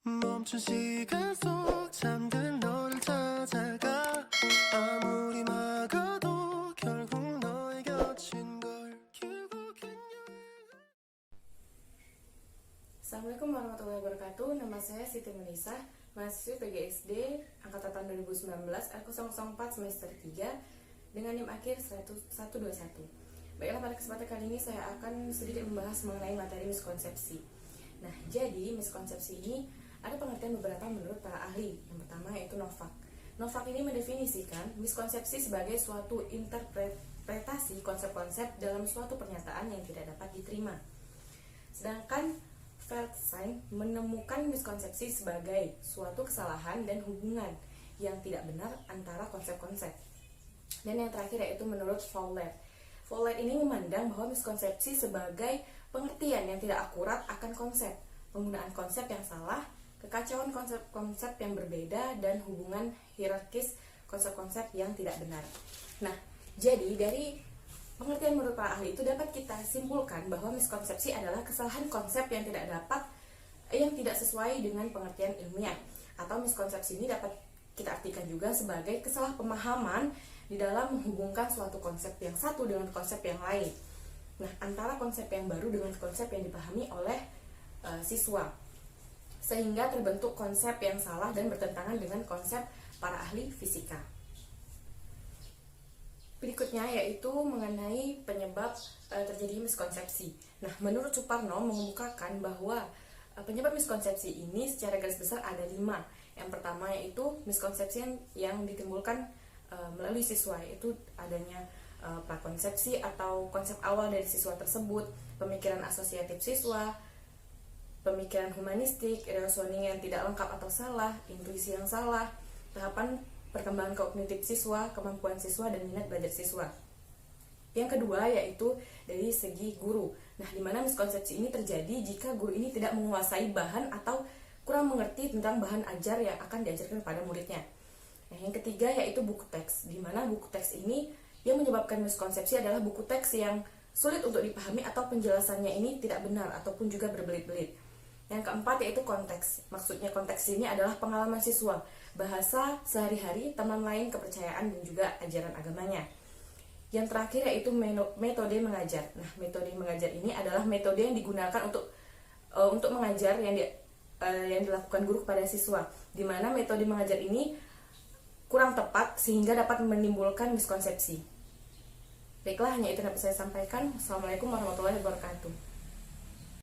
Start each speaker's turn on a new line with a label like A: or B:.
A: 멈춘 시간 속 잠든 너를 찾아가 아무리 막아도 결국 너의 곁인 걸 결국엔
B: Assalamualaikum warahmatullahi wabarakatuh. Nama saya Siti Menisah, mahasiswi PGSD angkatan tahun 2019 R004 semester 3 dengan NIM akhir 121. Baiklah, pada kesempatan kali ini saya akan sedikit membahas mengenai materi miskonsepsi. Nah, jadi miskonsepsi ini ada pengertian beberapa menurut para ahli. Yang pertama yaitu Novak. Novak ini mendefinisikan miskonsepsi sebagai suatu interpretasi konsep-konsep dalam suatu pernyataan yang tidak dapat diterima. Sedangkan Feldstein menemukan miskonsepsi sebagai suatu kesalahan dan hubungan yang tidak benar antara konsep-konsep. Dan yang terakhir yaitu menurut Fowler. Fowler ini memandang bahwa miskonsepsi sebagai pengertian yang tidak akurat akan konsep, penggunaan konsep yang salah, kekacauan konsep-konsep yang berbeda, dan hubungan hierarkis konsep-konsep yang tidak benar. Nah, jadi dari pengertian menurut para ahli itu dapat kita simpulkan bahwa miskonsepsi adalah kesalahan konsep yang tidak sesuai dengan pengertian ilmiah, atau miskonsepsi ini dapat kita artikan juga sebagai kesalahpemahaman di dalam menghubungkan suatu konsep yang satu dengan konsep yang lain. Nah, antara konsep yang baru dengan konsep yang dipahami oleh siswa, sehingga terbentuk konsep yang salah dan bertentangan dengan konsep para ahli fisika. Berikutnya yaitu mengenai penyebab terjadi miskonsepsi. Nah, menurut Suparno mengemukakan bahwa penyebab miskonsepsi ini secara garis besar ada 5. Yang pertama yaitu miskonsepsi yang ditimbulkan melalui siswa, yaitu adanya prakonsepsi atau konsep awal dari siswa tersebut, pemikiran asosiatif siswa, pemikiran humanistik, reasoning yang tidak lengkap atau salah, intuisi yang salah, tahapan perkembangan kognitif siswa, kemampuan siswa, dan minat belajar siswa. Yang kedua yaitu dari segi guru. Nah, di mana miskonsepsi ini terjadi jika guru ini tidak menguasai bahan atau kurang mengerti tentang bahan ajar yang akan diajarkan kepada muridnya. Nah, yang ketiga yaitu buku teks, di mana buku teks ini yang menyebabkan miskonsepsi adalah buku teks yang sulit untuk dipahami atau penjelasannya ini tidak benar ataupun juga berbelit-belit. Yang keempat yaitu konteks. Maksudnya konteks ini adalah pengalaman siswa, bahasa sehari-hari, teman lain, kepercayaan, dan juga ajaran agamanya. Yang terakhir yaitu metode mengajar. Nah, metode mengajar ini adalah metode yang digunakan untuk mengajar yang dilakukan guru kepada siswa, di mana metode mengajar ini kurang tepat sehingga dapat menimbulkan miskonsepsi. Baiklah, hanya itu yang dapat saya sampaikan. Assalamualaikum warahmatullahi wabarakatuh.